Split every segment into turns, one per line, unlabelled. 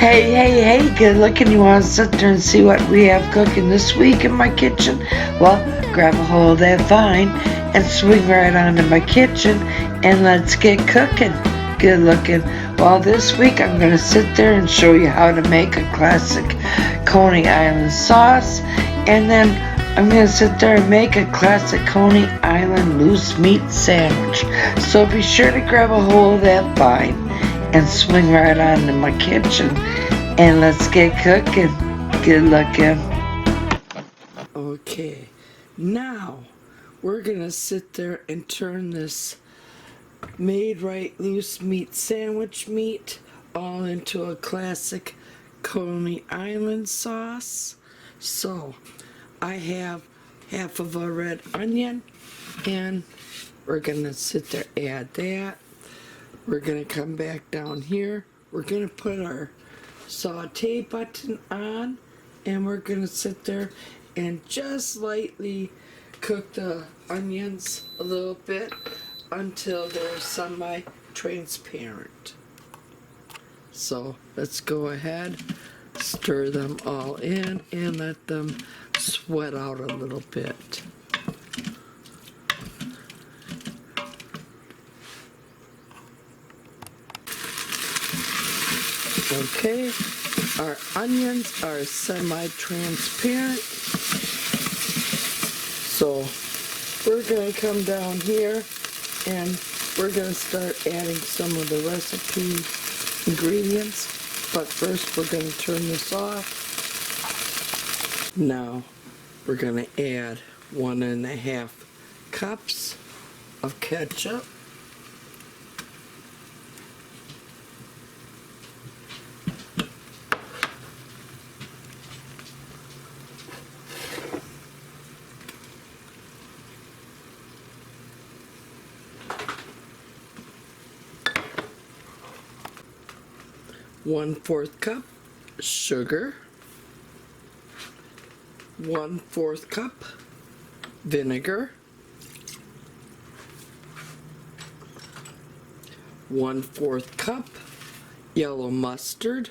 Hey, good looking. You want to sit there and see what we have cooking this week in my kitchen? Well, grab a hold of that vine and swing right onto my kitchen and let's get cooking. Good looking. Well, this week I'm going to sit there and show you how to make a classic Coney Island sauce, and then I'm going to sit there and make a classic Coney Island loose meat sandwich. So be sure to grab a hold of that vine and swing right on to my kitchen and let's get cooking. Good looking. Okay, now we're gonna sit there and turn this made right loose meat sandwich meat all into a classic Coney Island sauce. So I have half of a red onion, and we're gonna sit there, add that. We're going to come back down here. We're going to put our saute button on, and we're going to sit there and just lightly cook the onions a little bit until they're semi-transparent. So let's go ahead, stir them all in, and let them sweat out a little bit. Okay, our onions are semi-transparent, so we're going to come down here and we're going to start adding some of the recipe ingredients, but first we're going to turn this off. Now we're going to add 1.5 cups of ketchup. 1/4 cup sugar, 1/4 cup vinegar, 1/4 cup yellow mustard,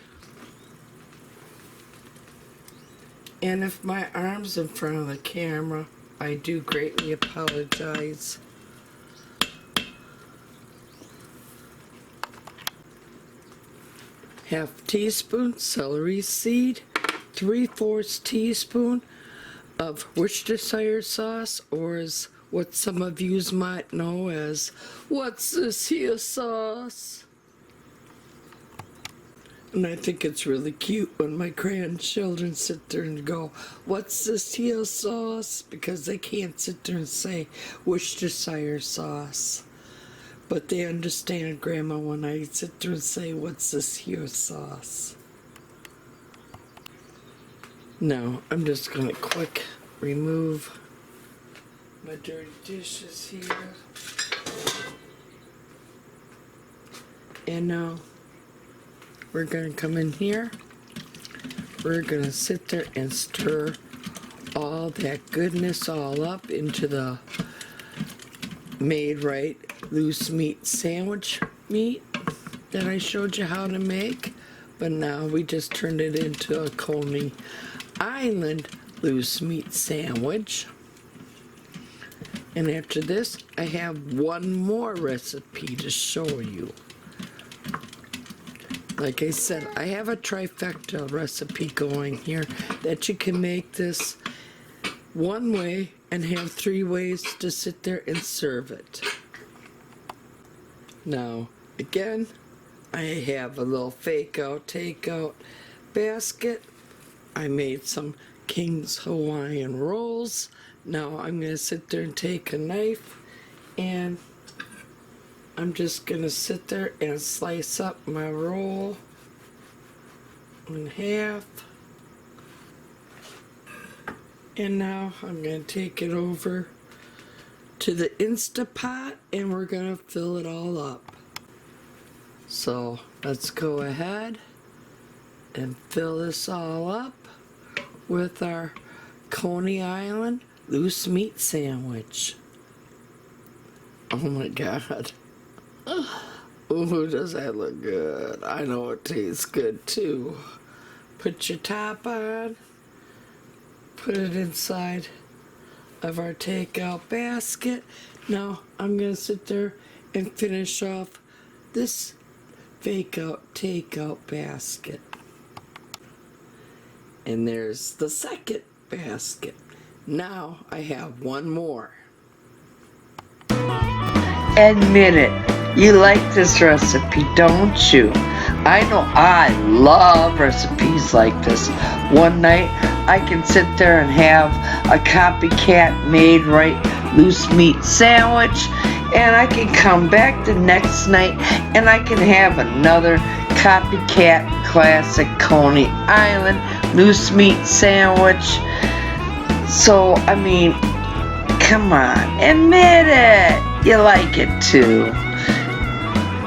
and if my arm's in front of the camera, I do greatly apologize. Half teaspoon celery seed, 3/4 teaspoon of Worcestershire sauce, or as what some of yous might know as, what's this here sauce? And I think it's really cute when my grandchildren sit there and go, what's this here sauce? Because they can't sit there and say Worcestershire sauce. But they understand, Grandma, when I sit there and say, what's this here sauce? Now, I'm just going to quick remove my dirty dishes here. And now, we're going to come in here. We're going to sit there and stir all that goodness all up into the made right loose meat sandwich meat that I showed you how to make, but now we just turned it into a Coney Island loose meat sandwich. And after this, I have one more recipe to show you. Like I said, I have a trifecta recipe going here that you can make this one way and have 3 ways to sit there and serve it. Now, again, I have a little fake out, take out basket. I made some King's Hawaiian rolls. Now I'm going to sit there and take a knife, and I'm just going to sit there and slice up my roll in half. And now I'm going to take it over to the Instapot, and we're going to fill it all up. So let's go ahead and fill this all up with our Coney Island loose meat sandwich. Oh my God. Ooh, does that look good? I know it tastes good too. Put your top on, put it inside of our takeout basket. Now I'm gonna sit there and finish off this takeout basket. And there's the second basket. Now I have one more.
Admit it, you like this recipe, don't you? I know I love recipes like this. One night I can sit there and have a Copycat made right loose meat sandwich, and I can come back the next night and I can have another Copycat classic Coney Island loose meat sandwich. So, I mean, come on, admit it. You like it too.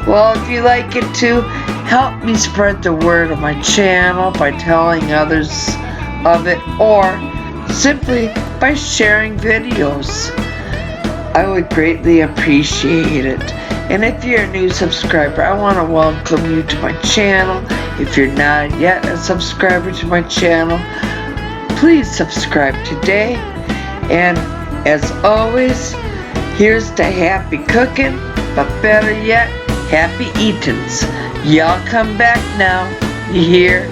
Well, if you like it too, help me spread the word of my channel by telling others of it, or simply by sharing videos. I would greatly appreciate it. And if you're a new subscriber, I want to welcome you to my channel. If you're not yet a subscriber to my channel, please subscribe today. And as always, here's to happy cooking, but better yet, happy eatins'. Y'all come back now, you hear?